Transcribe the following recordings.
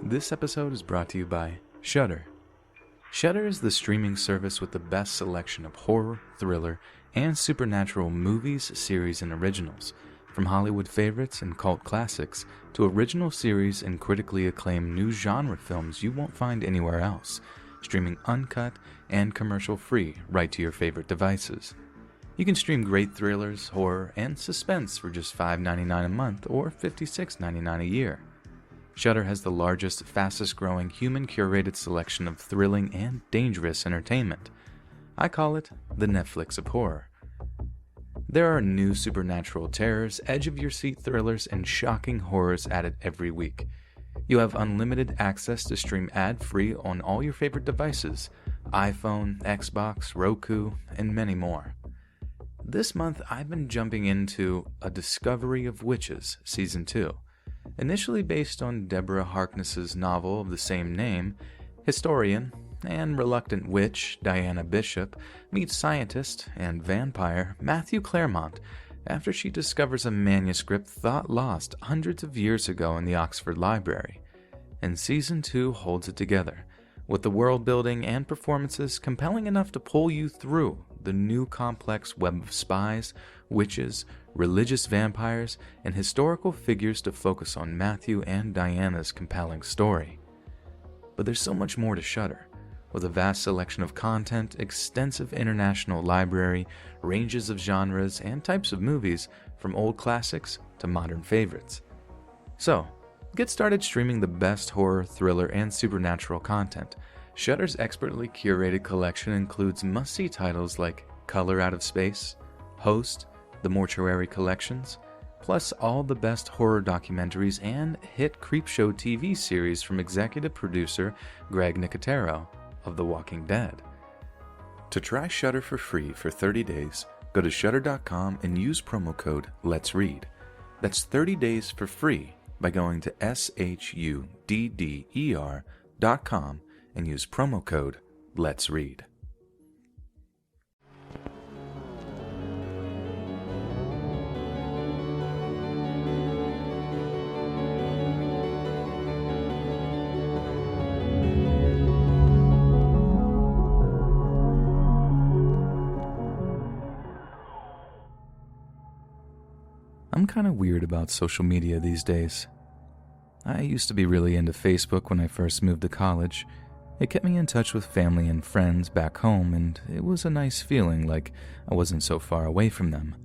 This episode is brought to you by Shudder. Shudder is the streaming service with the best selection of horror, thriller, and supernatural movies, series, and originals, from Hollywood favorites and cult classics to original series and critically acclaimed new genre films you won't find anywhere else, streaming uncut and commercial-free right to your favorite devices. You can stream great thrillers, horror, and suspense for just $5.99 a month or $56.99 a year. Shudder has the largest, fastest-growing, human-curated selection of thrilling and dangerous entertainment. I call it the Netflix of horror. There are new supernatural terrors, edge-of-your-seat thrillers, and shocking horrors added every week. You have unlimited access to stream ad-free on all your favorite devices: iPhone, Xbox, Roku, and many more. This month, I've been jumping into A Discovery of Witches Season 2. Initially based on Deborah Harkness's novel of the same name, historian and reluctant witch Diana Bishop meets scientist and vampire Matthew Claremont after she discovers a manuscript thought lost hundreds of years ago in the Oxford Library. And Season 2 holds it together, with the world building and performances compelling enough to pull you through the new complex web of spies, witches, religious vampires, and historical figures to focus on Matthew and Diana's compelling story. But there's so much more to Shudder, with a vast selection of content, extensive international library, ranges of genres and types of movies, from old classics to modern favorites. So, get started streaming the best horror, thriller, and supernatural content. Shudder's expertly curated collection includes must-see titles like Color Out of Space, Host, The Mortuary Collections, plus all the best horror documentaries and hit Creepshow TV series from executive producer Greg Nicotero of The Walking Dead. To try Shudder for free for 30 days, go to shudder.com and use promo code letsread. That's 30 days for free by going to shudder.com and use promo code letsread. I'm kind of weird about social media these days. I used to be really into Facebook when I first moved to college. It kept me in touch with family and friends back home, and it was a nice feeling, like I wasn't so far away from them.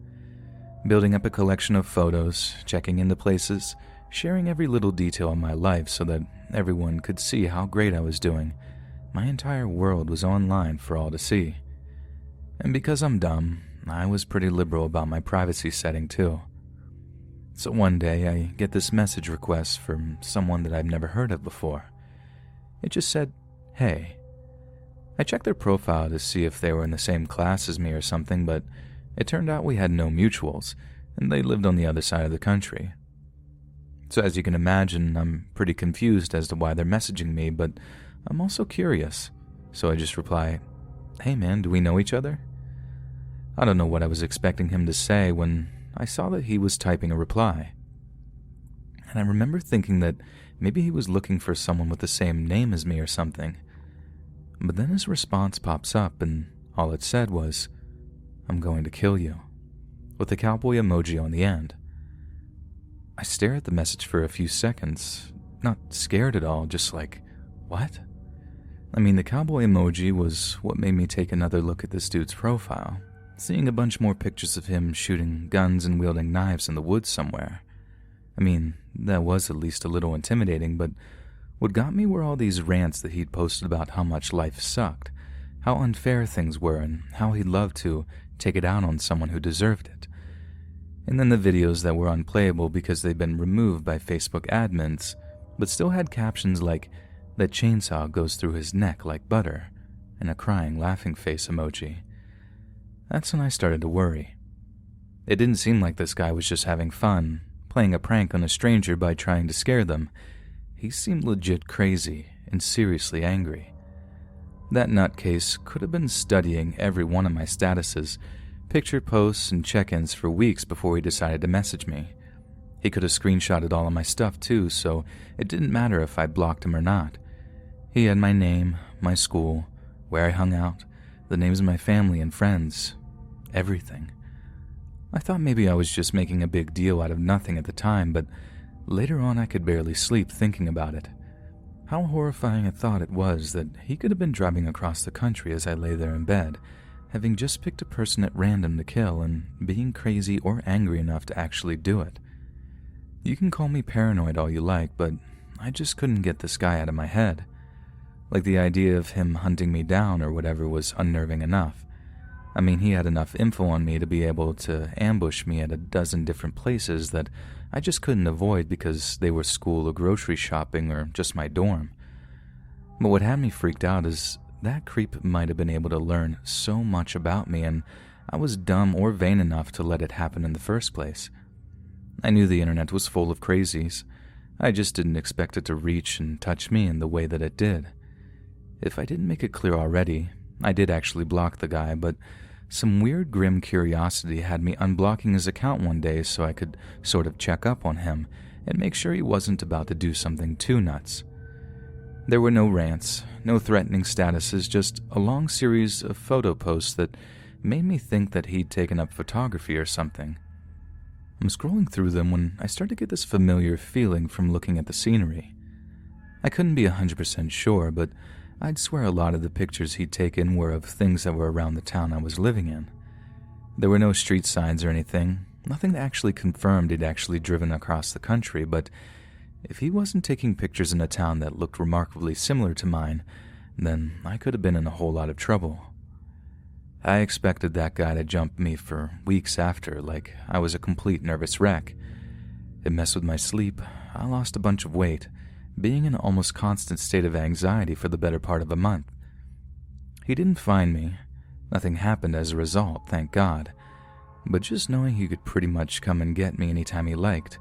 Building up a collection of photos, checking into places, sharing every little detail of my life so that everyone could see how great I was doing. My entire world was online for all to see. And because I'm dumb, I was pretty liberal about my privacy setting too. So one day I get this message request from someone that I've never heard of before. It just said, "Hey." I checked their profile to see if they were in the same class as me or something, but it turned out we had no mutuals, and they lived on the other side of the country. So as you can imagine, I'm pretty confused as to why they're messaging me, but I'm also curious. So I just reply, "Hey man, do we know each other?" I don't know what I was expecting him to say when I saw that he was typing a reply. And I remember thinking that maybe he was looking for someone with the same name as me or something. But then his response pops up, and all it said was, "I'm going to kill you," with a cowboy emoji on the end. I stare at the message for a few seconds, not scared at all, just like, what? I mean, the cowboy emoji was what made me take another look at this dude's profile, seeing a bunch more pictures of him shooting guns and wielding knives in the woods somewhere. I mean, that was at least a little intimidating, but what got me were all these rants that he'd posted about how much life sucked, how unfair things were, and how he'd love to take it out on someone who deserved it. And then the videos that were unplayable because they'd been removed by Facebook admins, but still had captions like, "That chainsaw goes through his neck like butter," and a crying laughing face emoji. That's when I started to worry. It didn't seem like this guy was just having fun, playing a prank on a stranger by trying to scare them. He seemed legit crazy and seriously angry. That nutcase could have been studying every one of my statuses, picture posts, and check-ins for weeks before he decided to message me. He could have screenshotted all of my stuff too, so it didn't matter if I blocked him or not. He had my name, my school, where I hung out, the names of my family and friends, everything. I thought maybe I was just making a big deal out of nothing at the time, but later on I could barely sleep thinking about it. How horrifying a thought it was that he could have been driving across the country as I lay there in bed, having just picked a person at random to kill and being crazy or angry enough to actually do it. You can call me paranoid all you like, but I just couldn't get this guy out of my head. Like the idea of him hunting me down or whatever was unnerving enough. I mean, he had enough info on me to be able to ambush me at a dozen different places that I just couldn't avoid because they were school or grocery shopping or just my dorm. But what had me freaked out is that creep might have been able to learn so much about me, and I was dumb or vain enough to let it happen in the first place. I knew the internet was full of crazies. I just didn't expect it to reach and touch me in the way that it did. If I didn't make it clear already, I did actually block the guy, but some weird grim curiosity had me unblocking his account one day so I could sort of check up on him and make sure he wasn't about to do something too nuts. There were no rants, no threatening statuses, just a long series of photo posts that made me think that he'd taken up photography or something. I'm scrolling through them when I started to get this familiar feeling from looking at the scenery. I couldn't be 100% sure, but I'd swear a lot of the pictures he'd taken were of things that were around the town I was living in. There were no street signs or anything, nothing that actually confirmed he'd actually driven across the country, but if he wasn't taking pictures in a town that looked remarkably similar to mine, then I could have been in a whole lot of trouble. I expected that guy to jump me for weeks after, like I was a complete nervous wreck. It messed with my sleep, I lost a bunch of weight, being in an almost constant state of anxiety for the better part of a month. He didn't find me. Nothing happened as a result, thank God. But just knowing he could pretty much come and get me anytime he liked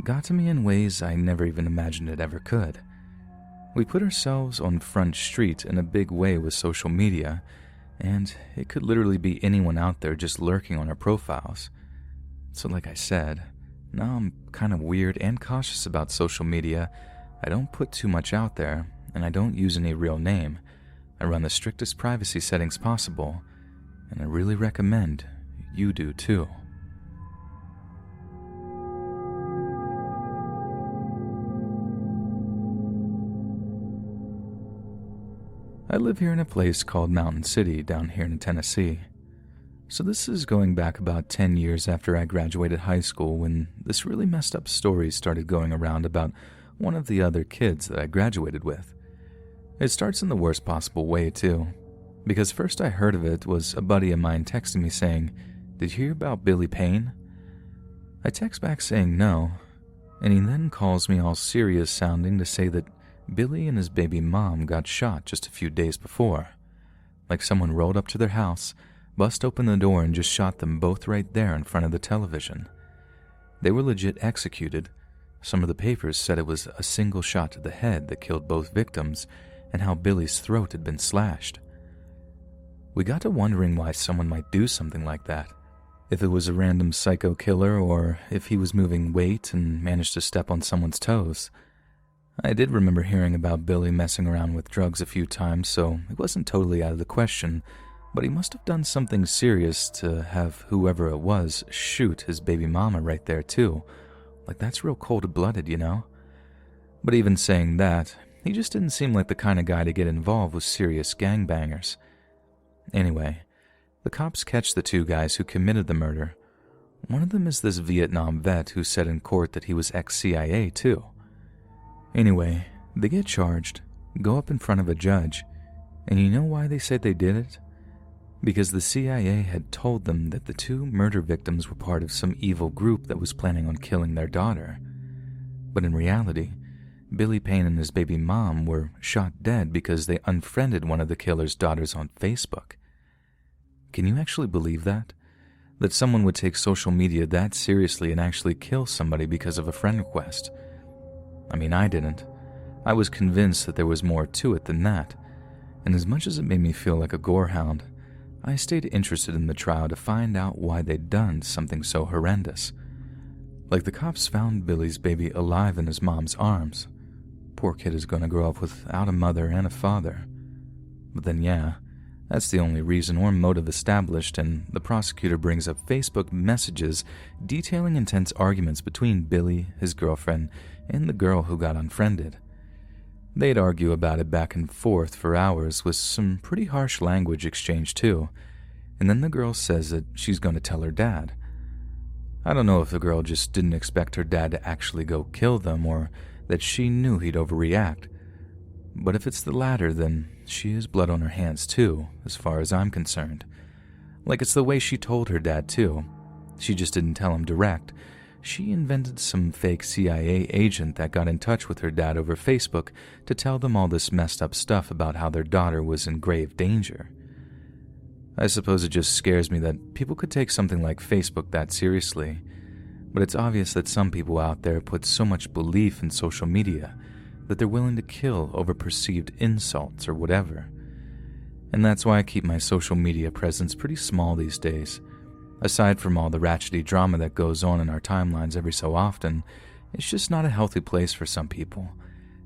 got to me in ways I never even imagined it ever could. We put ourselves on Front Street in a big way with social media, and it could literally be anyone out there just lurking on our profiles. So like I said, now I'm kind of weird and cautious about social media. I don't put too much out there, and I don't use any real name. I run the strictest privacy settings possible, and I really recommend you do too. I live here in a place called Mountain City down here in Tennessee. So this is going back about 10 years after I graduated high school when this really messed up story started going around about one of the other kids that I graduated with. It starts in the worst possible way too, because first I heard of it was a buddy of mine texting me saying, "Did you hear about Billy Payne?" I text back saying no, and he then calls me all serious sounding to say that Billy and his baby mom got shot just a few days before. Like someone rolled up to their house, bust open the door and just shot them both right there in front of the television. They were legit executed. Some of the papers said it was a single shot to the head that killed both victims and how Billy's throat had been slashed. We got to wondering why someone might do something like that. If it was a random psycho killer or if he was moving weight and managed to step on someone's toes. I did remember hearing about Billy messing around with drugs a few times, so it wasn't totally out of the question, but he must have done something serious to have whoever it was shoot his baby mama right there too. Like that's real cold-blooded, you know? But even saying that, he just didn't seem like the kind of guy to get involved with serious gangbangers. Anyway, the cops catch the two guys who committed the murder. One of them is this Vietnam vet who said in court that he was ex-CIA too. Anyway, they get charged, go up in front of a judge, and you know why they said they did it? Because the CIA had told them that the two murder victims were part of some evil group that was planning on killing their daughter. But in reality, Billy Payne and his baby mom were shot dead because they unfriended one of the killer's daughters on Facebook. Can you actually believe that? That someone would take social media that seriously and actually kill somebody because of a friend request? I mean, I didn't. I was convinced that there was more to it than that, and as much as it made me feel like a gorehound, I stayed interested in the trial to find out why they'd done something so horrendous. Like the cops found Billy's baby alive in his mom's arms. Poor kid is going to grow up without a mother and a father. But then that's the only reason or motive established, and the prosecutor brings up Facebook messages detailing intense arguments between Billy, his girlfriend, and the girl who got unfriended. They'd argue about it back and forth for hours with some pretty harsh language exchanged too, and then the girl says that she's going to tell her dad. I don't know if the girl just didn't expect her dad to actually go kill them, or that she knew he'd overreact. But if it's the latter, then she has blood on her hands too, as far as I'm concerned. Like it's the way she told her dad too. She just didn't tell him direct. She invented some fake CIA agent that got in touch with her dad over Facebook to tell them all this messed up stuff about how their daughter was in grave danger. I suppose it just scares me that people could take something like Facebook that seriously, but it's obvious that some people out there put so much belief in social media that they're willing to kill over perceived insults or whatever. And that's why I keep my social media presence pretty small these days. Aside from all the ratchety drama that goes on in our timelines every so often, it's just not a healthy place for some people,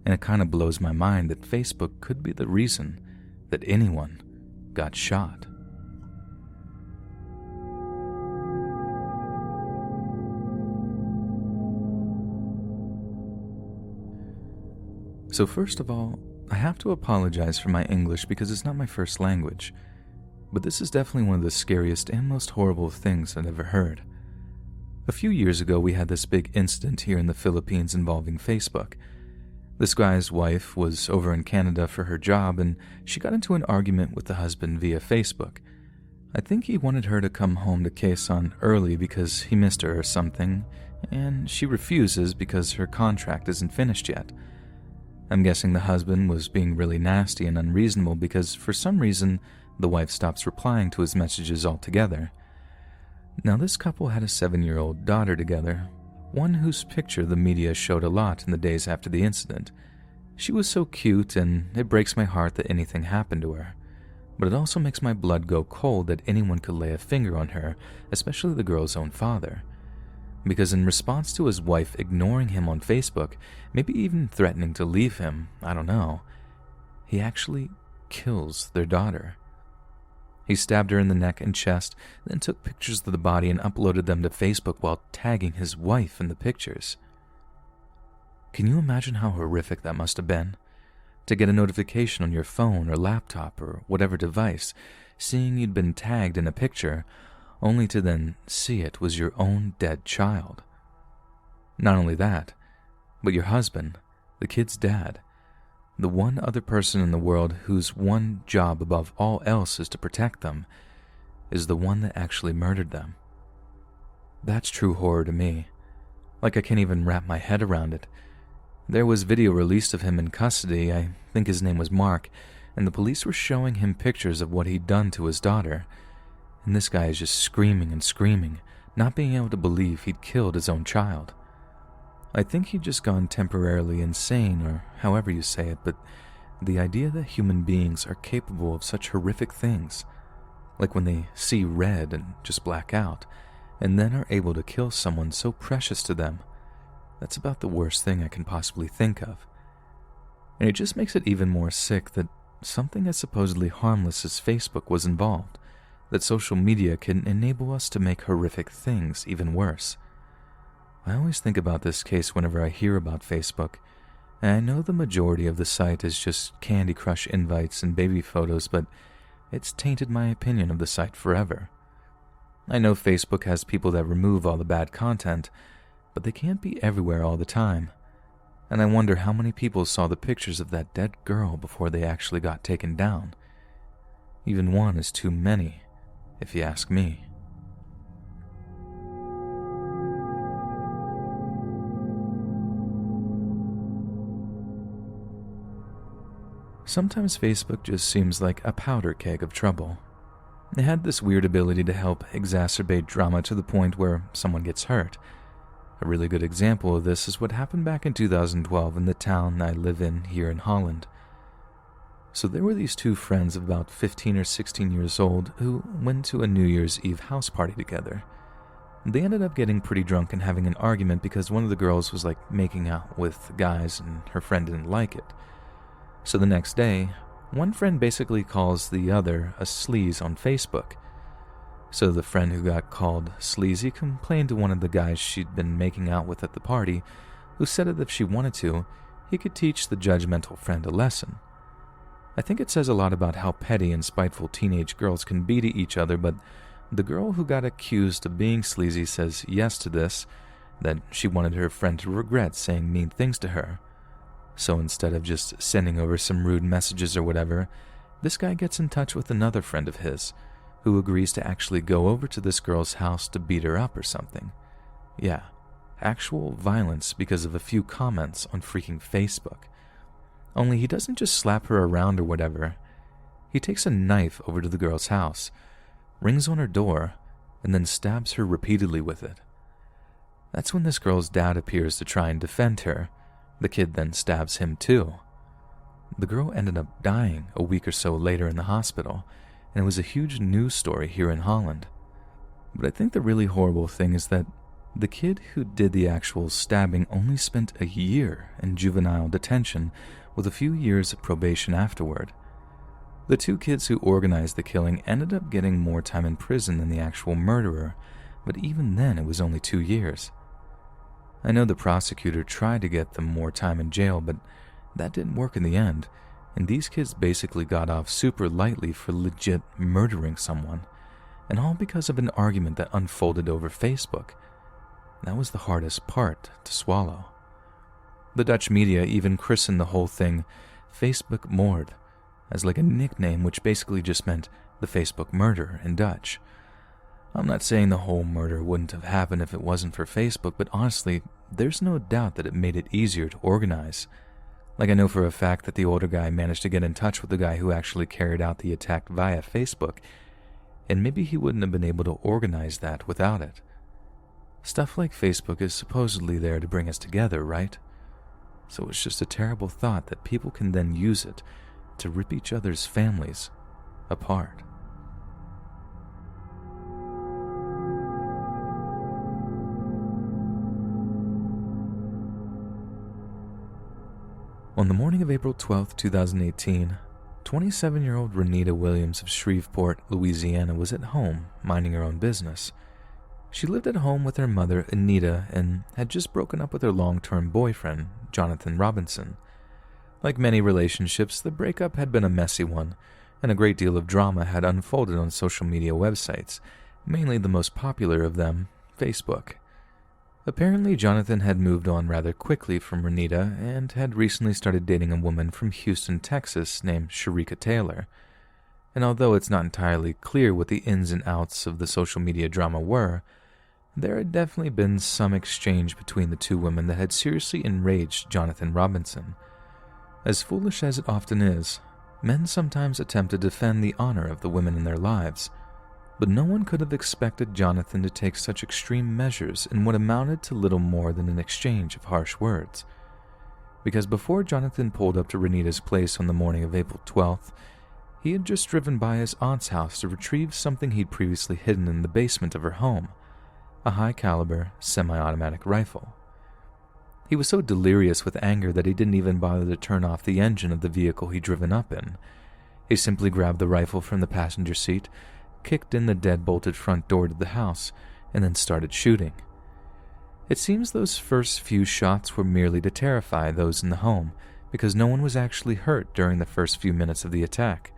and it kind of blows my mind that Facebook could be the reason that anyone got shot. So first of all, I have to apologize for my English because it's not my first language, but this is definitely one of the scariest and most horrible things I've ever heard. A few years ago, we had this big incident here in the Philippines involving Facebook. This guy's wife was over in Canada for her job, and she got into an argument with the husband via Facebook. I think he wanted her to come home to Quezon early because he missed her or something, and she refuses because her contract isn't finished yet. I'm guessing the husband was being really nasty and unreasonable because for some reason the wife stops replying to his messages altogether. Now this couple had a 7-year-old daughter together, one whose picture the media showed a lot in the days after the incident. She was so cute, and it breaks my heart that anything happened to her. But it also makes my blood go cold that anyone could lay a finger on her, especially the girl's own father. Because in response to his wife ignoring him on Facebook, maybe even threatening to leave him, I don't know, he actually kills their daughter. He stabbed her in the neck and chest, then took pictures of the body and uploaded them to Facebook while tagging his wife in the pictures. Can you imagine how horrific that must have been? To get a notification on your phone or laptop or whatever device, seeing you'd been tagged in a picture, only to then see it was your own dead child. Not only that, but your husband, the kid's dad, the one other person in the world whose one job above all else is to protect them, is the one that actually murdered them. That's true horror to me. Like I can't even wrap my head around it. There was video released of him in custody, I think his name was Mark, and the police were showing him pictures of what he'd done to his daughter. And this guy is just screaming and screaming, not being able to believe he'd killed his own child. I think he'd just gone temporarily insane, or however you say it, but the idea that human beings are capable of such horrific things, like when they see red and just black out, and then are able to kill someone so precious to them, that's about the worst thing I can possibly think of. And it just makes it even more sick that something as supposedly harmless as Facebook was involved, that social media can enable us to make horrific things even worse. I always think about this case whenever I hear about Facebook, and I know the majority of the site is just Candy Crush invites and baby photos, but it's tainted my opinion of the site forever. I know Facebook has people that remove all the bad content, but they can't be everywhere all the time. And I wonder how many people saw the pictures of that dead girl before they actually got taken down. Even one is too many, if you ask me. Sometimes Facebook just seems like a powder keg of trouble. It had this weird ability to help exacerbate drama to the point where someone gets hurt. A really good example of this is what happened back in 2012 in the town I live in here in Holland. So there were these two friends of about 15 or 16 years old who went to a New Year's Eve house party together. They ended up getting pretty drunk and having an argument because one of the girls was making out with guys and her friend didn't like it. So the next day, one friend basically calls the other a sleaze on Facebook. So the friend who got called sleazy complained to one of the guys she'd been making out with at the party, who said that if she wanted to, he could teach the judgmental friend a lesson. I think it says a lot about how petty and spiteful teenage girls can be to each other, but the girl who got accused of being sleazy says yes to this, that she wanted her friend to regret saying mean things to her. So instead of just sending over some rude messages or whatever, this guy gets in touch with another friend of his, who agrees to actually go over to this girl's house to beat her up or something. Yeah, actual violence because of a few comments on freaking Facebook. Only he doesn't just slap her around or whatever. He takes a knife over to the girl's house, rings on her door, and then stabs her repeatedly with it. That's when this girl's dad appears to try and defend her. The kid then stabs him too. The girl ended up dying a week or so later in the hospital, and it was a huge news story here in Holland. But I think the really horrible thing is that the kid who did the actual stabbing only spent a year in juvenile detention with a few years of probation afterward. The two kids who organized the killing ended up getting more time in prison than the actual murderer, but even then it was only 2 years. I know the prosecutor tried to get them more time in jail, but that didn't work in the end, and these kids basically got off super lightly for legit murdering someone, and all because of an argument that unfolded over Facebook. That was the hardest part to swallow. The Dutch media even christened the whole thing Facebook moord, as a nickname which basically just meant the Facebook murder in Dutch. I'm not saying the whole murder wouldn't have happened if it wasn't for Facebook, but honestly, there's no doubt that it made it easier to organize. I know for a fact that the older guy managed to get in touch with the guy who actually carried out the attack via Facebook, and maybe he wouldn't have been able to organize that without it. Stuff like Facebook is supposedly there to bring us together, right? So it's just a terrible thought that people can then use it to rip each other's families apart. On the morning of April 12, 2018, 27-year-old Renita Williams of Shreveport, Louisiana was at home minding her own business. She lived at home with her mother, Anita, and had just broken up with her long-term boyfriend, Jonathan Robinson. Like many relationships, the breakup had been a messy one, and a great deal of drama had unfolded on social media websites, mainly the most popular of them, Facebook. Apparently, Jonathan had moved on rather quickly from Renita and had recently started dating a woman from Houston, Texas named Sharika Taylor. And although it's not entirely clear what the ins and outs of the social media drama were, there had definitely been some exchange between the two women that had seriously enraged Jonathan Robinson. As foolish as it often is, men sometimes attempt to defend the honor of the women in their lives, but no one could have expected Jonathan to take such extreme measures in what amounted to little more than an exchange of harsh words. Because before Jonathan pulled up to Renita's place on the morning of April 12th, he had just driven by his aunt's house to retrieve something he'd previously hidden in the basement of her home, a high-caliber, semi-automatic rifle. He was so delirious with anger that he didn't even bother to turn off the engine of the vehicle he'd driven up in. He simply grabbed the rifle from the passenger seat, kicked in the dead-bolted front door to the house, and then started shooting. It seems those first few shots were merely to terrify those in the home, because no one was actually hurt during the first few minutes of the attack.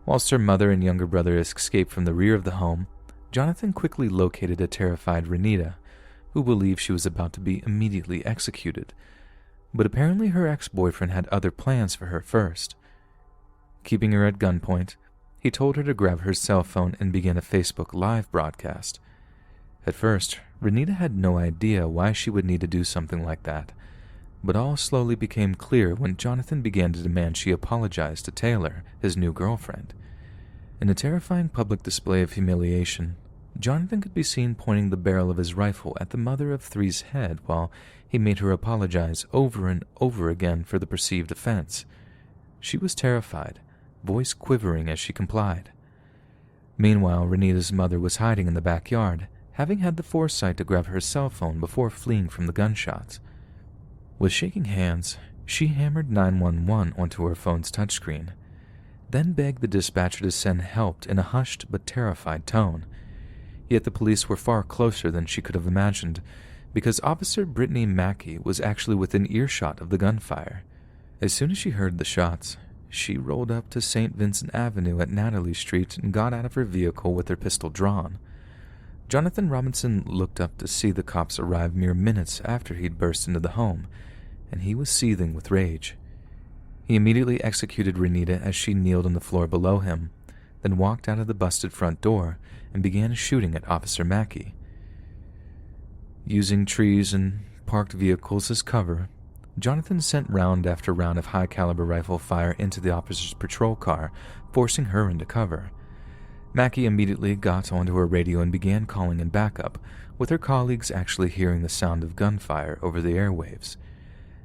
Whilst her mother and younger brother escaped from the rear of the home, Jonathan quickly located a terrified Renita, who believed she was about to be immediately executed, but apparently her ex-boyfriend had other plans for her first. Keeping her at gunpoint, he told her to grab her cell phone and begin a Facebook Live broadcast. At first, Renita had no idea why she would need to do something like that, but all slowly became clear when Jonathan began to demand she apologize to Taylor, his new girlfriend. In a terrifying public display of humiliation, Jonathan could be seen pointing the barrel of his rifle at the mother of three's head while he made her apologize over and over again for the perceived offense. She was terrified, voice quivering as she complied. Meanwhile, Renita's mother was hiding in the backyard, having had the foresight to grab her cell phone before fleeing from the gunshots. With shaking hands, she hammered 911 onto her phone's touchscreen, then begged the dispatcher to send help in a hushed but terrified tone. Yet the police were far closer than she could have imagined, because Officer Brittany Mackey was actually within earshot of the gunfire. As soon as she heard the shots, she rolled up to St. Vincent Avenue at Natalie Street and got out of her vehicle with her pistol drawn. Jonathan Robinson looked up to see the cops arrive mere minutes after he'd burst into the home, and he was seething with rage. He immediately executed Renita as she kneeled on the floor below him, then walked out of the busted front door and began shooting at Officer Mackey. Using trees and parked vehicles as cover, Jonathan sent round after round of high-caliber rifle fire into the officer's patrol car, forcing her into cover. Mackey immediately got onto her radio and began calling in backup, with her colleagues actually hearing the sound of gunfire over the airwaves.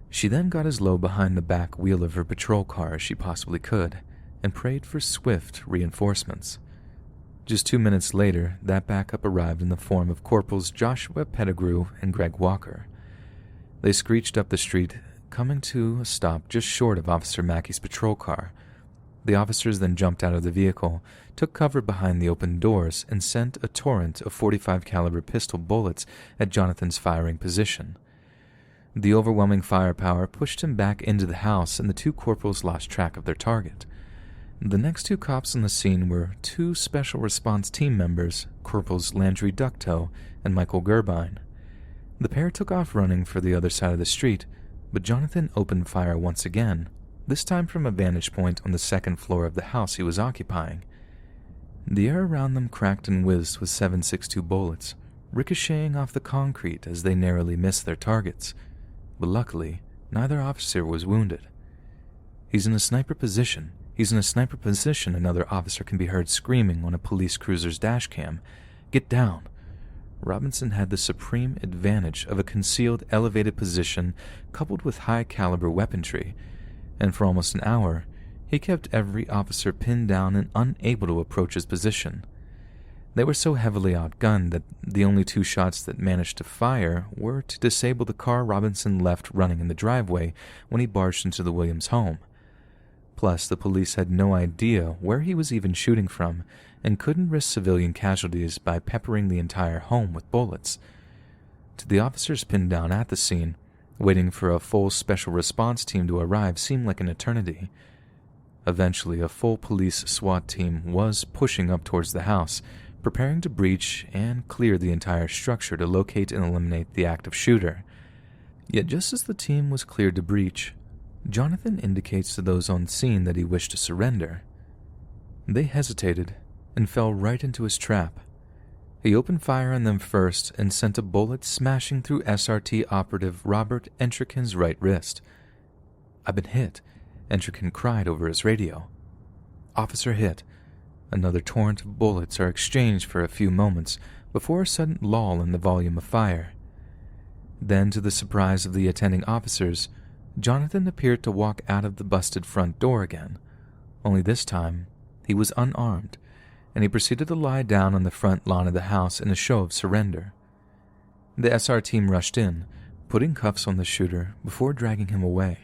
She then got as low behind the back wheel of her patrol car as she possibly could, and prayed for swift reinforcements. Just 2 minutes later, that backup arrived in the form of Corporals Joshua Pettigrew and Greg Walker. They screeched up the street, coming to a stop just short of Officer Mackey's patrol car. The officers then jumped out of the vehicle, took cover behind the open doors, and sent a torrent of .45 caliber pistol bullets at Jonathan's firing position. The overwhelming firepower pushed him back into the house, and the two corporals lost track of their target. The next two cops on the scene were two special response team members, Corporals Landry Ducto and Michael Gerbine. The pair took off running for the other side of the street, but Jonathan opened fire once again, this time from a vantage point on the second floor of the house he was occupying. The air around them cracked and whizzed with .7.62 bullets, ricocheting off the concrete as they narrowly missed their targets, but luckily, neither officer was wounded. He's in a sniper position, another officer can be heard screaming on a police cruiser's dash cam. Get down. Robinson had the supreme advantage of a concealed elevated position coupled with high-caliber weaponry, and for almost an hour, he kept every officer pinned down and unable to approach his position. They were so heavily outgunned that the only two shots that managed to fire were to disable the car Robinson left running in the driveway when he barged into the Williams home. Plus, the police had no idea where he was even shooting from and couldn't risk civilian casualties by peppering the entire home with bullets. To the officers pinned down at the scene, waiting for a full special response team to arrive seemed like an eternity. Eventually, a full police SWAT team was pushing up towards the house, preparing to breach and clear the entire structure to locate and eliminate the active shooter. Yet just as the team was cleared to breach, Jonathan indicates to those on scene that he wished to surrender. They hesitated and fell right into his trap. He opened fire on them first and sent a bullet smashing through SRT operative Robert Entrikin's right wrist. "I've been hit," Entrikin cried over his radio. "Officer hit." Another torrent of bullets are exchanged for a few moments before a sudden lull in the volume of fire. Then, to the surprise of the attending officers, Jonathan appeared to walk out of the busted front door again, only this time he was unarmed, and he proceeded to lie down on the front lawn of the house in a show of surrender. The SR team rushed in, putting cuffs on the shooter before dragging him away.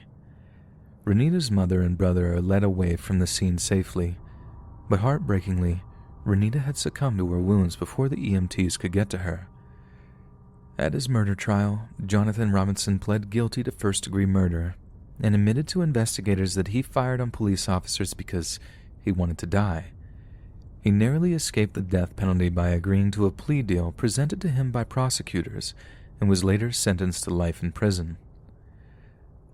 Renita's mother and brother are led away from the scene safely, but heartbreakingly, Renita had succumbed to her wounds before the EMTs could get to her. At his murder trial, Jonathan Robinson pled guilty to first-degree murder and admitted to investigators that he fired on police officers because he wanted to die. He narrowly escaped the death penalty by agreeing to a plea deal presented to him by prosecutors and was later sentenced to life in prison.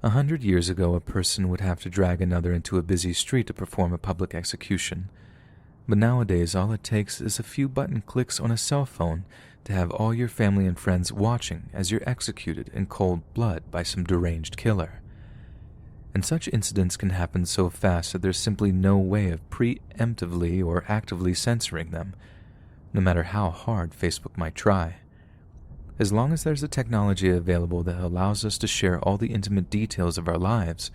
100 years ago, a person would have to drag another into a busy street to perform a public execution, but nowadays all it takes is a few button clicks on a cell phone to have all your family and friends watching as you're executed in cold blood by some deranged killer. And such incidents can happen so fast that there's simply no way of preemptively or actively censoring them, no matter how hard Facebook might try. As long as there's a technology available that allows us to share all the intimate details of our lives,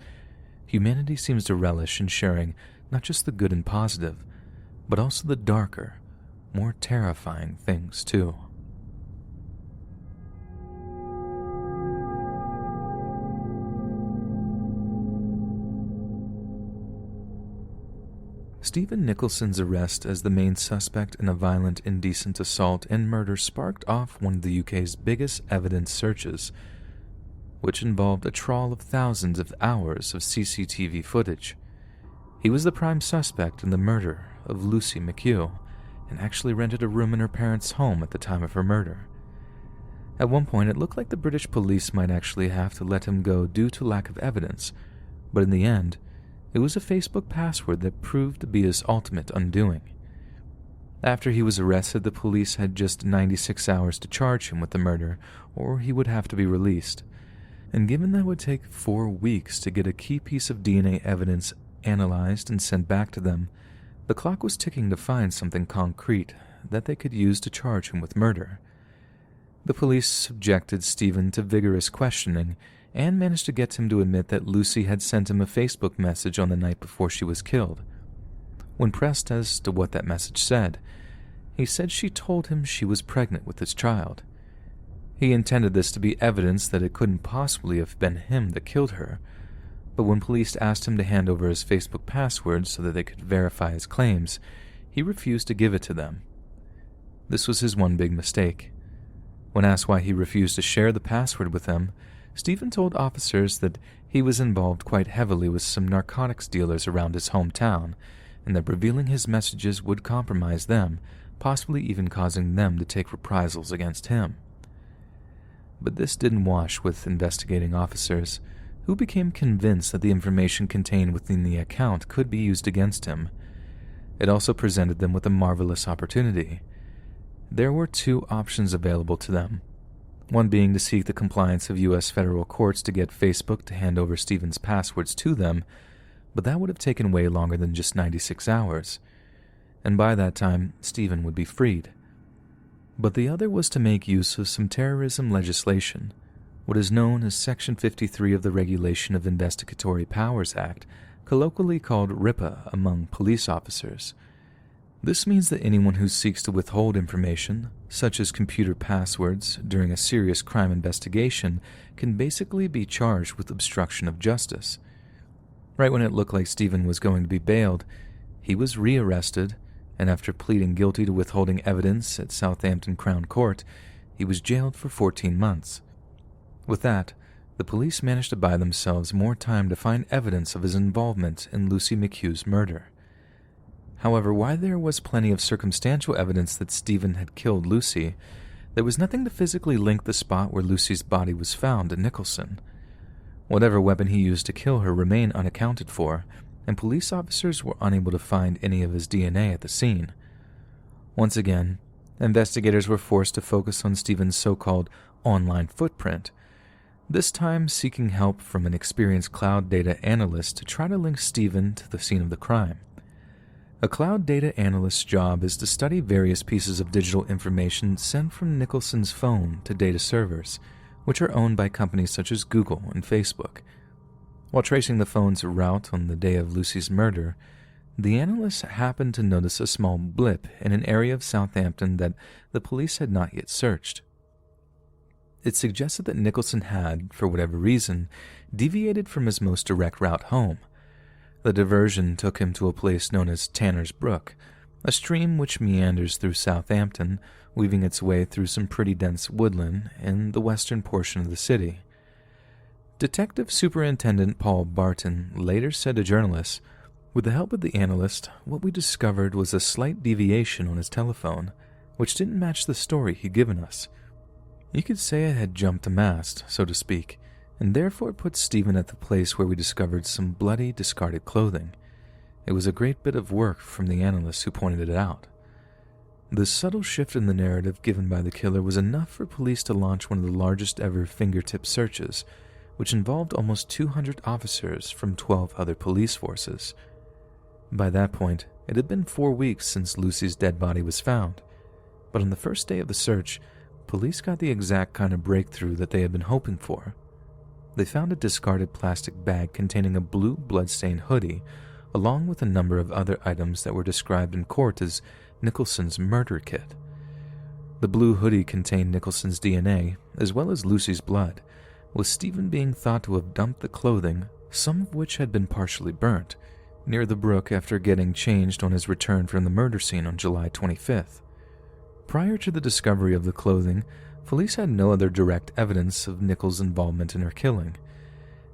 humanity seems to relish in sharing not just the good and positive, but also the darker, more terrifying things too. Stephen Nicholson's arrest as the main suspect in a violent, indecent assault and murder sparked off one of the UK's biggest evidence searches, which involved a trawl of thousands of hours of CCTV footage. He was the prime suspect in the murder of Lucy McHugh and actually rented a room in her parents' home at the time of her murder. At one point, it looked like the British police might actually have to let him go due to lack of evidence, but in the end, it was a Facebook password that proved to be his ultimate undoing. After he was arrested, the police had just 96 hours to charge him with the murder, or he would have to be released. And given that it would take 4 weeks to get a key piece of DNA evidence analyzed and sent back to them, the clock was ticking to find something concrete that they could use to charge him with murder. The police subjected Stephen to vigorous questioning and managed to get him to admit that Lucy had sent him a Facebook message on the night before she was killed. When pressed as to what that message said, he said she told him she was pregnant with his child. He intended this to be evidence that it couldn't possibly have been him that killed her, but when police asked him to hand over his Facebook password so that they could verify his claims, he refused to give it to them. This was his one big mistake. When asked why he refused to share the password with them, Stephen told officers that he was involved quite heavily with some narcotics dealers around his hometown, and that revealing his messages would compromise them, possibly even causing them to take reprisals against him. But this didn't wash with investigating officers, who became convinced that the information contained within the account could be used against him. It also presented them with a marvelous opportunity. There were 2 options available to them, one being to seek the compliance of U.S. federal courts to get Facebook to hand over Stephen's passwords to them, but that would have taken way longer than just 96 hours, and by that time, Stephen would be freed. But the other was to make use of some terrorism legislation, what is known as Section 53 of the Regulation of Investigatory Powers Act, colloquially called RIPA among police officers. This means that anyone who seeks to withhold information, such as computer passwords, during a serious crime investigation can basically be charged with obstruction of justice. Right when it looked like Stephen was going to be bailed, he was rearrested, and after pleading guilty to withholding evidence at Southampton Crown Court, he was jailed for 14 months. With that, the police managed to buy themselves more time to find evidence of his involvement in Lucy McHugh's murder. However, while there was plenty of circumstantial evidence that Stephen had killed Lucy, there was nothing to physically link the spot where Lucy's body was found to Nicholson. Whatever weapon he used to kill her remained unaccounted for, and police officers were unable to find any of his DNA at the scene. Once again, investigators were forced to focus on Stephen's so-called online footprint, this time seeking help from an experienced cloud data analyst to try to link Stephen to the scene of the crime. A cloud data analyst's job is to study various pieces of digital information sent from Nicholson's phone to data servers, which are owned by companies such as Google and Facebook. While tracing the phone's route on the day of Lucy's murder, the analyst happened to notice a small blip in an area of Southampton that the police had not yet searched. It suggested that Nicholson had, for whatever reason, deviated from his most direct route home. The diversion took him to a place known as Tanner's Brook, a stream which meanders through Southampton, weaving its way through some pretty dense woodland in the western portion of the city. Detective Superintendent Paul Barton later said to journalists, "With the help of the analyst, what we discovered was a slight deviation on his telephone, which didn't match the story he'd given us. You could say it had jumped a mast, so to speak, and therefore put Stephen at the place where we discovered some bloody, discarded clothing. It was a great bit of work from the analyst who pointed it out." The subtle shift in the narrative given by the killer was enough for police to launch one of the largest ever fingertip searches, which involved almost 200 officers from 12 other police forces. By that point, it had been 4 weeks since Lucy's dead body was found, but on the first day of the search, police got the exact kind of breakthrough that they had been hoping for. They found a discarded plastic bag containing a blue bloodstained hoodie, along with a number of other items that were described in court as Nicholson's murder kit. The blue hoodie contained Nicholson's DNA, as well as Lucy's blood, with Stephen being thought to have dumped the clothing, some of which had been partially burnt, near the brook after getting changed on his return from the murder scene on July 25th. Prior to the discovery of the clothing, police had no other direct evidence of Nichols' involvement in her killing.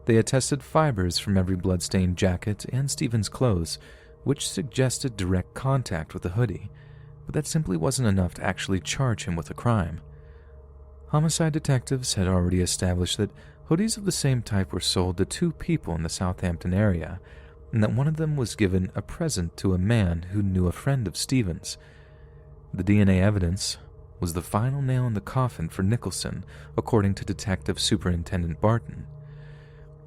They had tested fibers from every bloodstained jacket and Stephen's clothes, which suggested direct contact with the hoodie, but that simply wasn't enough to actually charge him with a crime. Homicide detectives had already established that hoodies of the same type were sold to two people in the Southampton area, and that one of them was given a present to a man who knew a friend of Stephen's. The DNA evidence was the final nail in the coffin for Nicholson, according to Detective Superintendent Barton.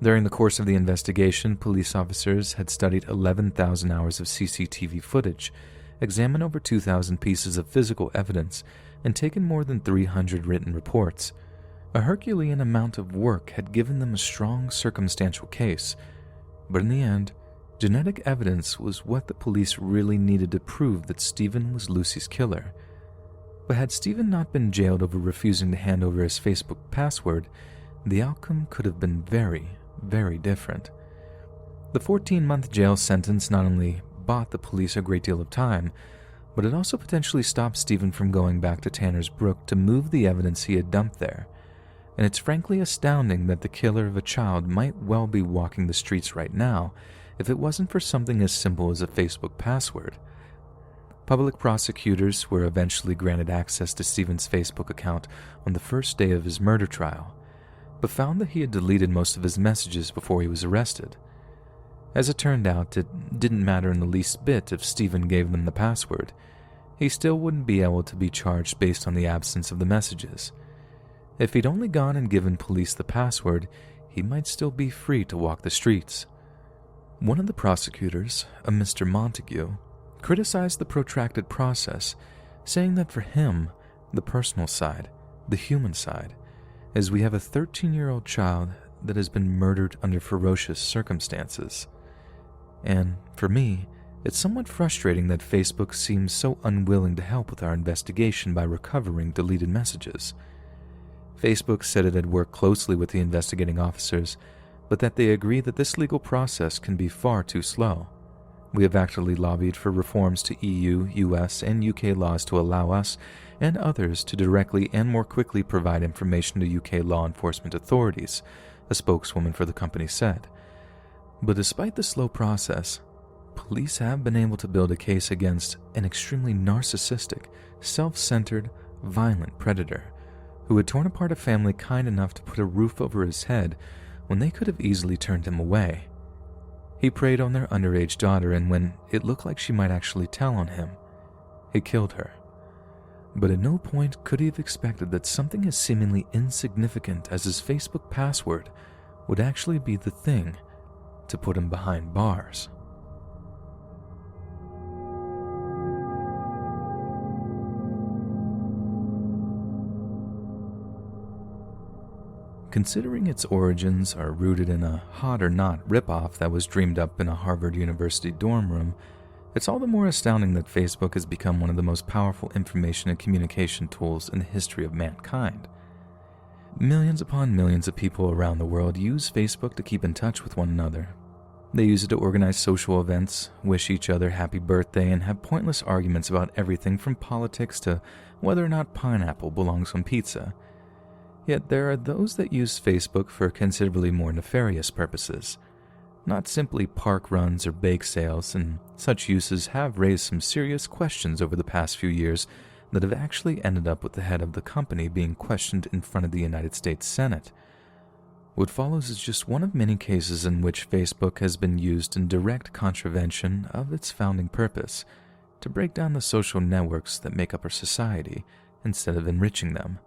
During the course of the investigation, police officers had studied 11,000 hours of CCTV footage, examined over 2,000 pieces of physical evidence, and taken more than 300 written reports. A Herculean amount of work had given them a strong circumstantial case, but in the end, genetic evidence was what the police really needed to prove that Stephen was Lucy's killer. But had Stephen not been jailed over refusing to hand over his Facebook password, the outcome could have been very, very different. The 14-month jail sentence not only bought the police a great deal of time, but it also potentially stopped Stephen from going back to Tanner's Brook to move the evidence he had dumped there. And it's frankly astounding that the killer of a child might well be walking the streets right now if it wasn't for something as simple as a Facebook password. Public prosecutors were eventually granted access to Stephen's Facebook account on the first day of his murder trial, but found that he had deleted most of his messages before he was arrested. As it turned out, it didn't matter in the least bit if Stephen gave them the password. He still wouldn't be able to be charged based on the absence of the messages. If he'd only gone and given police the password, he might still be free to walk the streets. One of the prosecutors, a Mr. Montague, criticized the protracted process, saying that for him, the personal side, the human side, is we have a 13-year-old child that has been murdered under ferocious circumstances. And for me, it's somewhat frustrating that Facebook seems so unwilling to help with our investigation by recovering deleted messages. Facebook said it had worked closely with the investigating officers, but that they agree that this legal process can be far too slow. We have actually lobbied for reforms to EU, US, and UK laws to allow us and others to directly and more quickly provide information to UK law enforcement authorities, a spokeswoman for the company said. But despite the slow process, police have been able to build a case against an extremely narcissistic, self-centered, violent predator who had torn apart a family kind enough to put a roof over his head when they could have easily turned him away. He preyed on their underage daughter, and when it looked like she might actually tell on him, he killed her. But at no point could he have expected that something as seemingly insignificant as his Facebook password would actually be the thing to put him behind bars. Considering its origins are rooted in a hot or not ripoff that was dreamed up in a Harvard University dorm room, it's all the more astounding that Facebook has become one of the most powerful information and communication tools in the history of mankind. Millions upon millions of people around the world use Facebook to keep in touch with one another. They use it to organize social events, wish each other happy birthday, and have pointless arguments about everything from politics to whether or not pineapple belongs on pizza. Yet there are those that use Facebook for considerably more nefarious purposes. Not simply park runs or bake sales, and such uses have raised some serious questions over the past few years that have actually ended up with the head of the company being questioned in front of the United States Senate. What follows is just one of many cases in which Facebook has been used in direct contravention of its founding purpose, to break down the social networks that make up our society instead of enriching them.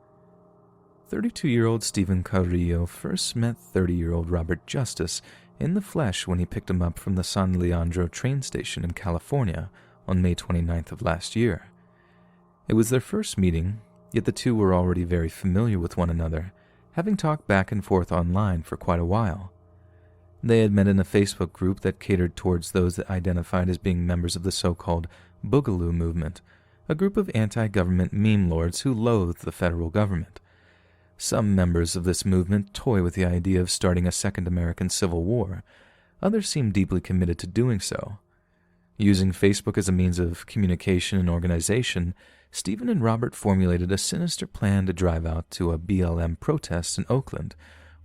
32-year-old Stephen Carrillo first met 30-year-old Robert Justice in the flesh when he picked him up from the San Leandro train station in California on May 29th of last year. It was their first meeting, yet the two were already very familiar with one another, having talked back and forth online for quite a while. They had met in a Facebook group that catered towards those that identified as being members of the so-called Boogaloo movement, a group of anti-government meme lords who loathed the federal government. Some members of this movement toy with the idea of starting a second American Civil War. others seem deeply committed to doing so. Using Facebook as a means of communication and organization, Stephen and Robert formulated a sinister plan to drive out to a BLM protest in Oakland,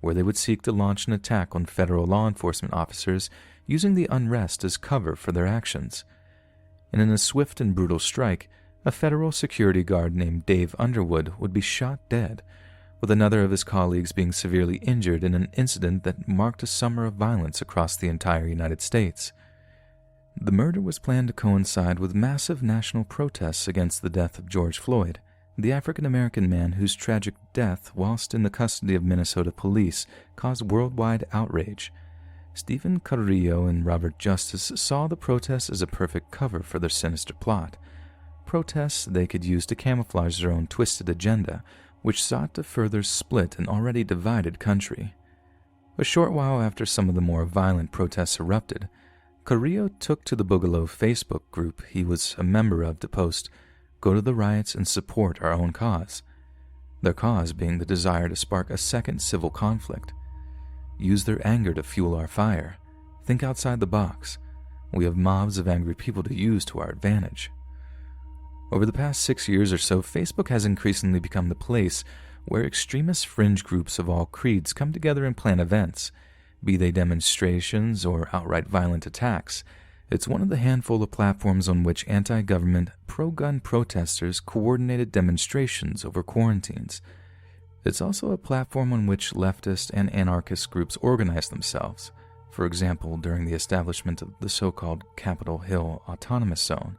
where they would seek to launch an attack on federal law enforcement officers using the unrest as cover for their actions. And in a swift and brutal strike, a federal security guard named Dave Underwood would be shot dead, with another of his colleagues being severely injured in an incident that marked a summer of violence across the entire United States. The murder was planned to coincide with massive national protests against the death of George Floyd, the African-American man whose tragic death whilst in the custody of Minnesota police caused worldwide outrage. Stephen Carrillo and Robert Justice saw the protests as a perfect cover for their sinister plot. Protests they could use to camouflage their own twisted agenda, which sought to further split an already divided country. A short while after some of the more violent protests erupted, Carrillo took to the Boogaloo Facebook group he was a member of to post, "Go to the riots and support our own cause," their cause being the desire to spark a second civil conflict. "Use their anger to fuel our fire. Think outside the box. We have mobs of angry people to use to our advantage." Over the past 6 years or so, Facebook has increasingly become the place where extremist fringe groups of all creeds come together and plan events, be they demonstrations or outright violent attacks. It's one of the handful of platforms on which anti-government, pro-gun protesters coordinated demonstrations over quarantines. It's also a platform on which leftist and anarchist groups organize themselves, for example, during the establishment of the so-called Capitol Hill Autonomous Zone.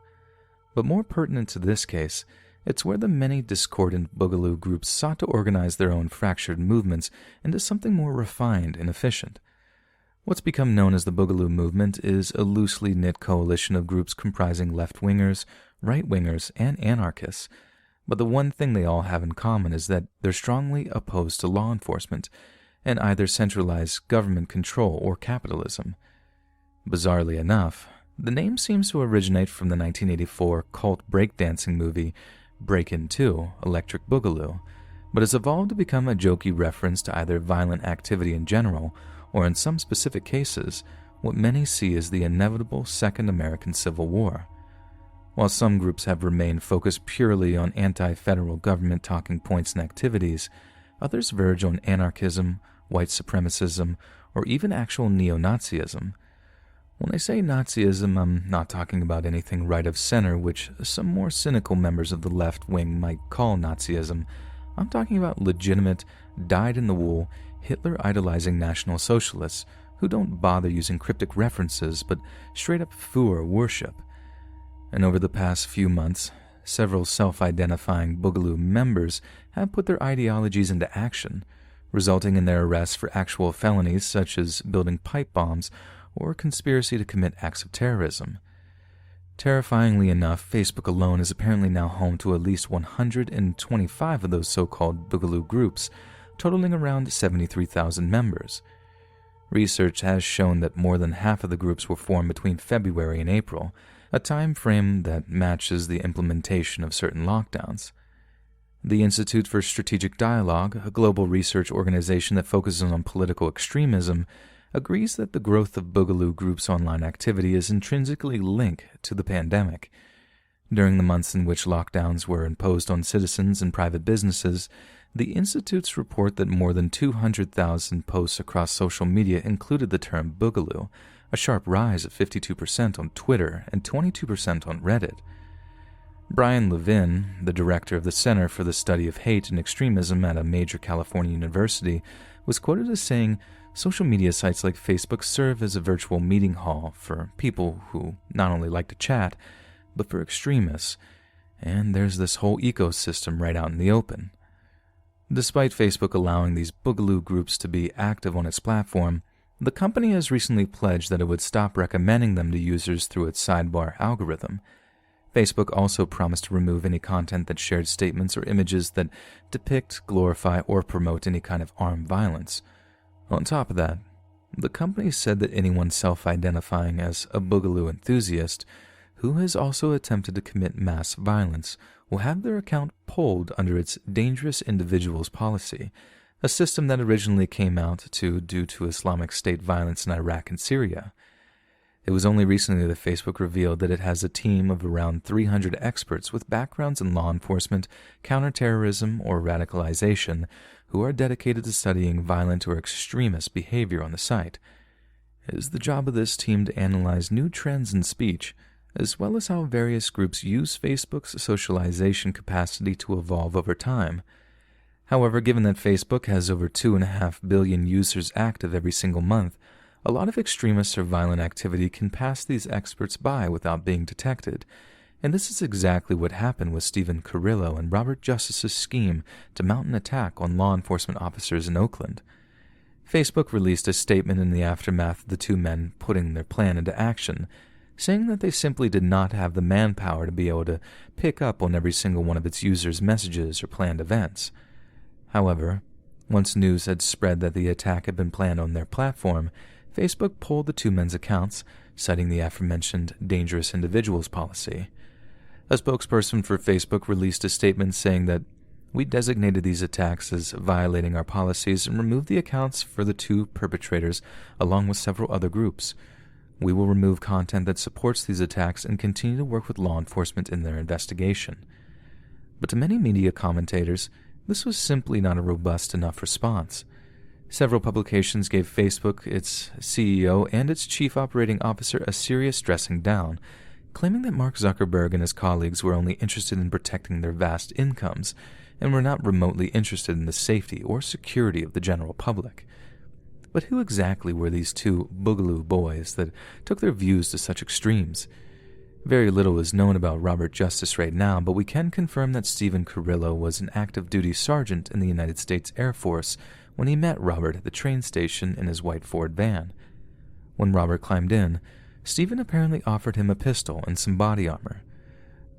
But more pertinent to this case, it's where the many discordant Boogaloo groups sought to organize their own fractured movements into something more refined and efficient. What's become known as the Boogaloo movement is a loosely knit coalition of groups comprising left-wingers, right-wingers, and anarchists, but the one thing they all have in common is that they're strongly opposed to law enforcement and either centralized government control or capitalism. Bizarrely enough, the name seems to originate from the 1984 cult breakdancing movie Breakin' 2, Electric Boogaloo, but has evolved to become a jokey reference to either violent activity in general or in some specific cases, what many see as the inevitable Second American Civil War. While some groups have remained focused purely on anti-federal government talking points and activities, others verge on anarchism, white supremacism, or even actual neo-Nazism. When I say Nazism, I'm not talking about anything right of center, which some more cynical members of the left wing might call Nazism. I'm talking about legitimate, dyed-in-the-wool, Hitler-idolizing National Socialists who don't bother using cryptic references but straight-up Führer worship. And over the past few months, several self-identifying Boogaloo members have put their ideologies into action, resulting in their arrests for actual felonies such as building pipe bombs or conspiracy to commit acts of terrorism. Terrifyingly enough, Facebook alone is apparently now home to at least 125 of those so-called Boogaloo groups, totaling around 73,000 members. Research has shown that more than half of the groups were formed between February and April, a time frame that matches the implementation of certain lockdowns. The Institute for Strategic Dialogue, a global research organization that focuses on political extremism, agrees that the growth of Boogaloo groups' online activity is intrinsically linked to the pandemic. During the months in which lockdowns were imposed on citizens and private businesses, the Institutes report that more than 200,000 posts across social media included the term Boogaloo, a sharp rise of 52% on Twitter and 22% on Reddit. Brian Levin, the director of the Center for the Study of Hate and Extremism at a major California university, was quoted as saying, "Social media sites like Facebook serve as a virtual meeting hall for people who not only like to chat, but for extremists, and there's this whole ecosystem right out in the open." Despite Facebook allowing these Boogaloo groups to be active on its platform, the company has recently pledged that it would stop recommending them to users through its sidebar algorithm. Facebook also promised to remove any content that shared statements or images that depict, glorify, or promote any kind of armed violence. On top of that, the company said that anyone self-identifying as a Boogaloo enthusiast who has also attempted to commit mass violence will have their account pulled under its dangerous individuals policy a system that originally came out due to Islamic State violence in Iraq and Syria. It was only recently that Facebook revealed that it has a team of around 300 experts with backgrounds in law enforcement, counterterrorism, or radicalization who are dedicated to studying violent or extremist behavior on the site. It is the job of this team to analyze new trends in speech, as well as how various groups use Facebook's socialization capacity to evolve over time. However, given that Facebook has over 2.5 billion users active every single month, a lot of extremist or violent activity can pass these experts by without being detected, and this is exactly what happened with Stephen Carrillo and Robert Justice's scheme to mount an attack on law enforcement officers in Oakland. Facebook released a statement in the aftermath of the two men putting their plan into action, saying that they simply did not have the manpower to be able to pick up on every single one of its users' messages or planned events. However, once news had spread that the attack had been planned on their platform, Facebook pulled the two men's accounts, citing the aforementioned dangerous individuals policy. A spokesperson for Facebook released a statement saying that we designated these attacks as violating our policies and removed the accounts for the two perpetrators along with several other groups. We will remove content that supports these attacks and continue to work with law enforcement in their investigation. But to many media commentators, this was simply not a robust enough response. Several publications gave Facebook, its CEO, and its chief operating officer a serious dressing down, claiming that Mark Zuckerberg and his colleagues were only interested in protecting their vast incomes and were not remotely interested in the safety or security of the general public. But who exactly were these two boogaloo boys that took their views to such extremes? Very little is known about Robert Justice right now, but we can confirm that Stephen Carrillo was an active-duty sergeant in the United States Air Force when he met Robert at the train station in his white Ford van. When Robert climbed in, Stephen apparently offered him a pistol and some body armor.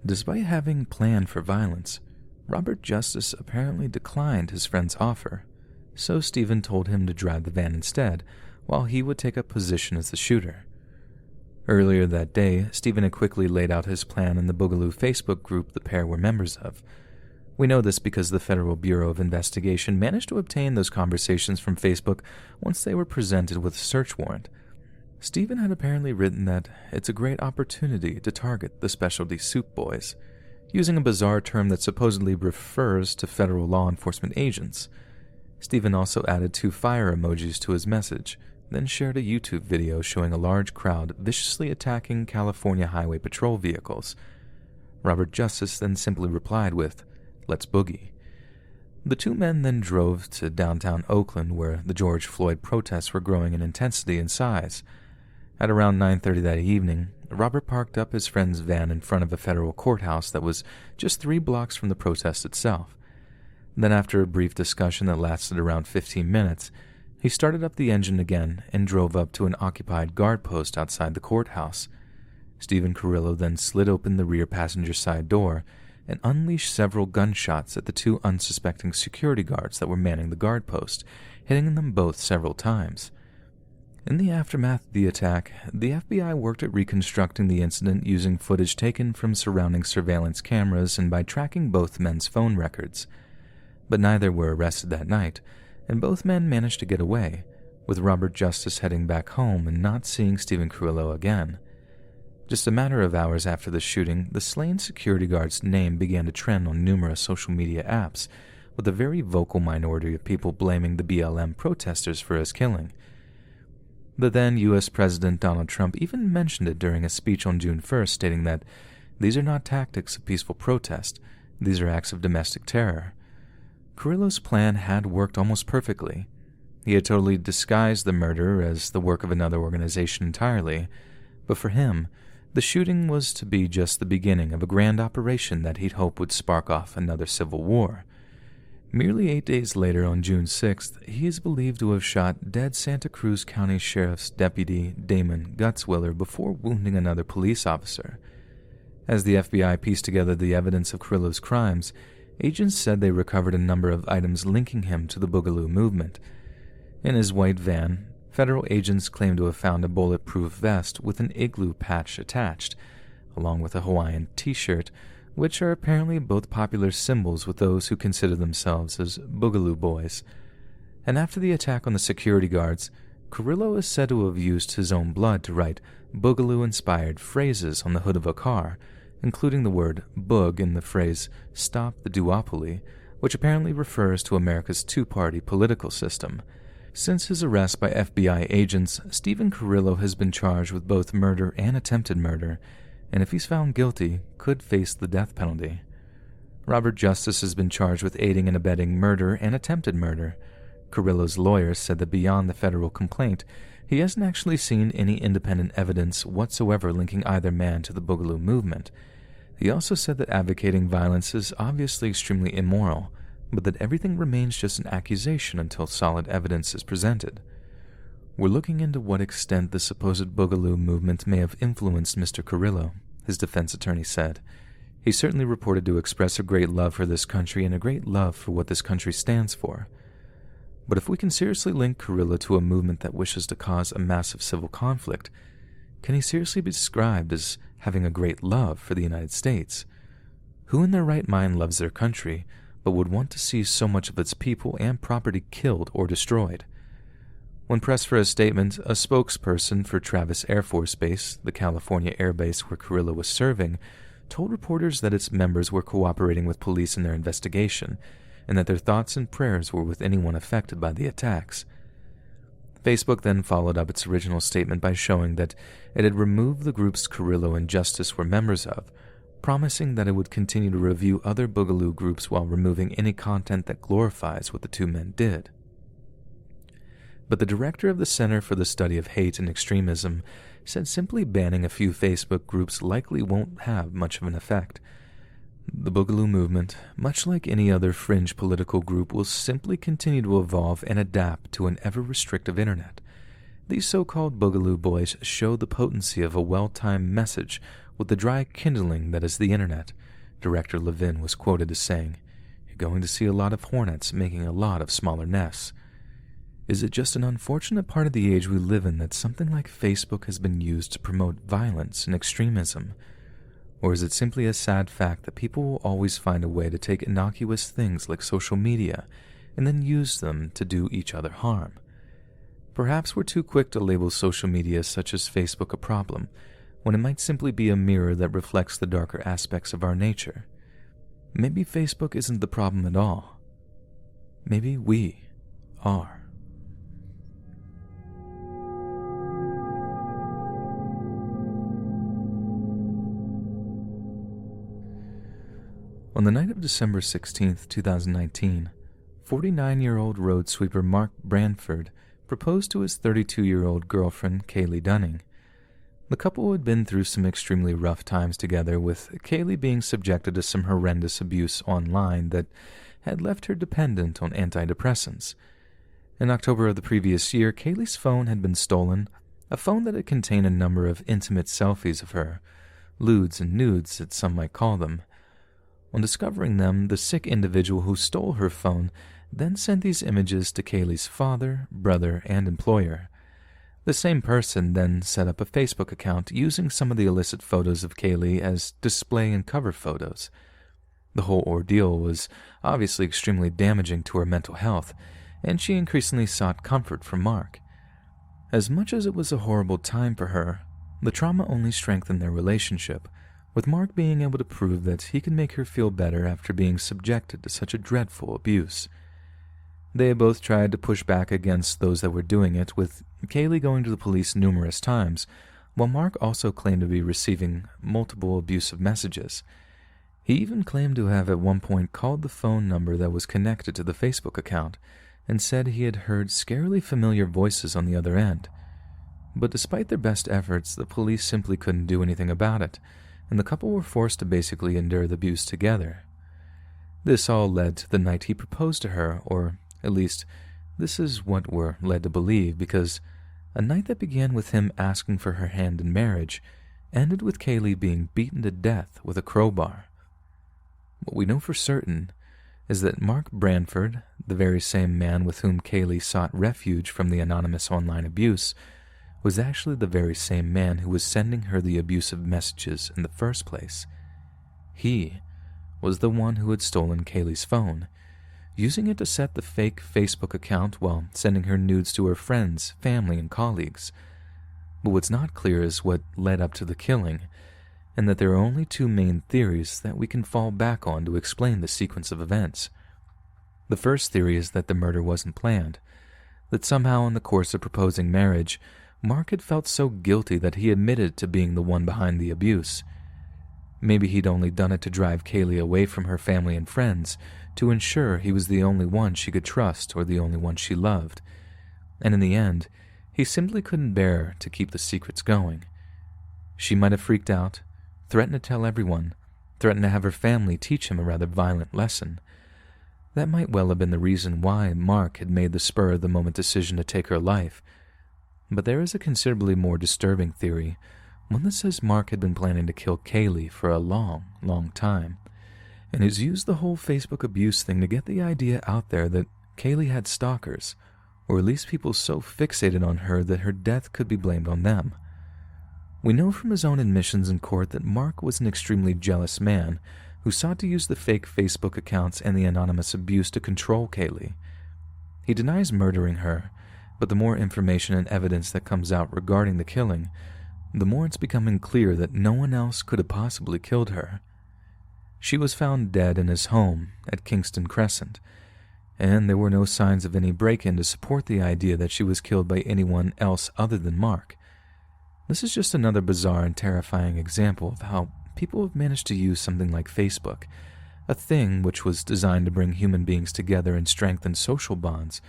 Despite having planned for violence, Robert Justice apparently declined his friend's offer, so Stephen told him to drive the van instead, while he would take up position as the shooter. Earlier that day, Stephen had quickly laid out his plan in the Boogaloo Facebook group the pair were members of. We know this because the Federal Bureau of Investigation managed to obtain those conversations from Facebook once they were presented with a search warrant. Stephen had apparently written that it's a great opportunity to target the specialty soup boys, using a bizarre term that supposedly refers to federal law enforcement agents. Stephen also added 2 fire emojis to his message, then shared a YouTube video showing a large crowd viciously attacking California Highway Patrol vehicles. Robert Justice then simply replied with, "Let's boogie." The two men then drove to downtown Oakland, where the George Floyd protests were growing in intensity and size. At around 9:30 that evening, Robert parked up his friend's van in front of a federal courthouse that was just 3 blocks from the protest itself. Then, after a brief discussion that lasted around 15 minutes, he started up the engine again and drove up to an occupied guard post outside the courthouse. Stephen Carrillo then slid open the rear passenger side door and unleashed several gunshots at the 2 unsuspecting security guards that were manning the guard post, hitting them both several times. In the aftermath of the attack, the FBI worked at reconstructing the incident using footage taken from surrounding surveillance cameras and by tracking both men's phone records. But neither were arrested that night, and both men managed to get away, with Robert Justice heading back home and not seeing Stephen Carrillo again. Just a matter of hours after the shooting, the slain security guard's name began to trend on numerous social media apps, with a very vocal minority of people blaming the BLM protesters for his killing. The then U.S. President Donald Trump even mentioned it during a speech on June 1st, stating that these are not tactics of peaceful protest, these are acts of domestic terror. Carrillo's plan had worked almost perfectly. He had totally disguised the murder as the work of another organization entirely, but for him, the shooting was to be just the beginning of a grand operation that he'd hoped would spark off another civil war. Merely 8 days later, on June 6th, he is believed to have shot dead Santa Cruz County Sheriff's Deputy Damon Gutzwiller before wounding another police officer. As the FBI pieced together the evidence of Carrillo's crimes, agents said they recovered a number of items linking him to the Boogaloo movement. In his white van, federal agents claimed to have found a bulletproof vest with an igloo patch attached, along with a Hawaiian t-shirt, which are apparently both popular symbols with those who consider themselves as Boogaloo boys. And after the attack on the security guards, Carrillo is said to have used his own blood to write Boogaloo-inspired phrases on the hood of a car, including the word boog in the phrase "Stop the duopoly," which apparently refers to America's two-party political system. Since his arrest by FBI agents, Stephen Carrillo has been charged with both murder and attempted murder, and if he's found guilty, could face the death penalty. Robert Justice has been charged with aiding and abetting murder and attempted murder. Carrillo's lawyer said that beyond the federal complaint, he hasn't actually seen any independent evidence whatsoever linking either man to the Boogaloo movement. He also said that advocating violence is obviously extremely immoral, but that everything remains just an accusation until solid evidence is presented. We're looking into what extent the supposed Boogaloo movement may have influenced Mr. Carrillo, his defense attorney said. He certainly reported to express a great love for this country and a great love for what this country stands for. But if we can seriously link Carrillo to a movement that wishes to cause a massive civil conflict, can he seriously be described as having a great love for the United States? Who in their right mind loves their country, but would want to see so much of its people and property killed or destroyed? When pressed for a statement, a spokesperson for Travis Air Force Base, the California air base where Carrillo was serving, told reporters that its members were cooperating with police in their investigation, and that their thoughts and prayers were with anyone affected by the attacks. Facebook then followed up its original statement by showing that it had removed the groups Carrillo and Justice were members of, promising that it would continue to review other Boogaloo groups while removing any content that glorifies what the two men did. But the director of the Center for the Study of Hate and Extremism said simply banning a few Facebook groups likely won't have much of an effect. The Boogaloo movement, much like any other fringe political group, will simply continue to evolve and adapt to an ever-restrictive internet. These so-called Boogaloo boys show the potency of a well-timed message with the dry kindling that is the internet, Director Levin was quoted as saying. You're going to see a lot of hornets making a lot of smaller nests. Is it just an unfortunate part of the age we live in that something like Facebook has been used to promote violence and extremism? Or is it simply a sad fact that people will always find a way to take innocuous things like social media and then use them to do each other harm? Perhaps we're too quick to label social media such as Facebook a problem, when it might simply be a mirror that reflects the darker aspects of our nature. Maybe Facebook isn't the problem at all. Maybe we are. On the night of December 16, 2019, 49-year-old road sweeper Mark Branford proposed to his 32-year-old girlfriend, Kaylee Dunning. The couple had been through some extremely rough times together, with Kaylee being subjected to some horrendous abuse online that had left her dependent on antidepressants. In October of the previous year, Kaylee's phone had been stolen, a phone that had contained a number of intimate selfies of her, lewds and nudes that some might call them. On discovering them, the sick individual who stole her phone then sent these images to Kaylee's father, brother, and employer. The same person then set up a Facebook account using some of the illicit photos of Kaylee as display and cover photos. The whole ordeal was obviously extremely damaging to her mental health, and she increasingly sought comfort from Mark. As much as it was a horrible time for her, the trauma only strengthened their relationship, with Mark being able to prove that he could make her feel better after being subjected to such a dreadful abuse. They both tried to push back against those that were doing it, with Kaylee going to the police numerous times, while Mark also claimed to be receiving multiple abusive messages. He even claimed to have at one point called the phone number that was connected to the Facebook account, and said he had heard scarily familiar voices on the other end. But despite their best efforts, the police simply couldn't do anything about it, and the couple were forced to basically endure the abuse together. This all led to the night he proposed to her, or at least this is what we're led to believe, because a night that began with him asking for her hand in marriage ended with Kaylee being beaten to death with a crowbar. What we know for certain is that Mark Branford, the very same man with whom Kaylee sought refuge from the anonymous online abuse, was actually the very same man who was sending her the abusive messages in the first place. He was the one who had stolen Kaylee's phone, using it to set the fake Facebook account while sending her nudes to her friends, family, and colleagues. But what's not clear is what led up to the killing, and that there are only two main theories that we can fall back on to explain the sequence of events. The first theory is that the murder wasn't planned, that somehow in the course of proposing marriage, Mark had felt so guilty that he admitted to being the one behind the abuse. Maybe he'd only done it to drive Kaylee away from her family and friends, to ensure he was the only one she could trust or the only one she loved. And in the end, he simply couldn't bear to keep the secrets going. She might have freaked out, threatened to tell everyone, threatened to have her family teach him a rather violent lesson. That might well have been the reason why Mark had made the spur-of-the-moment decision to take her life. But there is a considerably more disturbing theory, one that says Mark had been planning to kill Kaylee for a long, long time, and has used the whole Facebook abuse thing to get the idea out there that Kaylee had stalkers, or at least people so fixated on her that her death could be blamed on them. We know from his own admissions in court that Mark was an extremely jealous man who sought to use the fake Facebook accounts and the anonymous abuse to control Kaylee. He denies murdering her, but the more information and evidence that comes out regarding the killing, the more it's becoming clear that no one else could have possibly killed her. She was found dead in his home at Kingston Crescent, and there were no signs of any break-in to support the idea that she was killed by anyone else other than Mark. This is just another bizarre and terrifying example of how people have managed to use something like Facebook, a thing which was designed to bring human beings together and strengthen social bonds,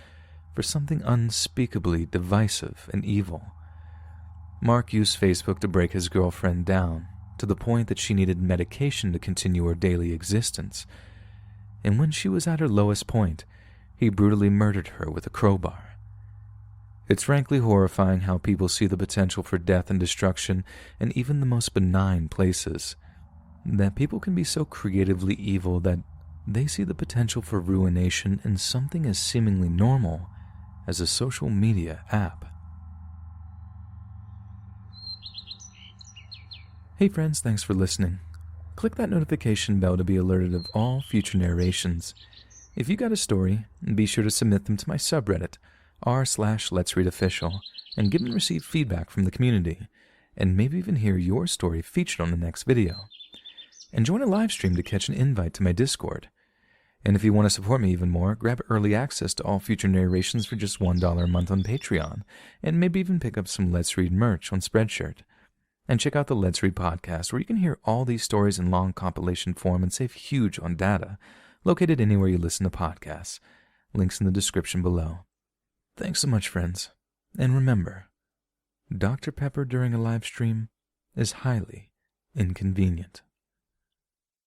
for something unspeakably divisive and evil. Mark used Facebook to break his girlfriend down, to the point that she needed medication to continue her daily existence. And when she was at her lowest point, he brutally murdered her with a crowbar. It's frankly horrifying how people see the potential for death and destruction in even the most benign places. That people can be so creatively evil that they see the potential for ruination in something as seemingly normal as a social media app. Hey friends, thanks for listening. Click that notification bell to be alerted of all future narrations. If you got a story, be sure to submit them to my subreddit, r/letsreadofficial, and give and receive feedback from the community, and maybe even hear your story featured on the next video. And join a live stream to catch an invite to my Discord. And if you want to support me even more, grab early access to all future narrations for just $1 a month on Patreon, and maybe even pick up some Let's Read merch on Spreadshirt. And check out the Let's Read podcast, where you can hear all these stories in long compilation form and save huge on data, located anywhere you listen to podcasts. Links in the description below. Thanks so much, friends. And remember, Dr. Pepper during a live stream is highly inconvenient.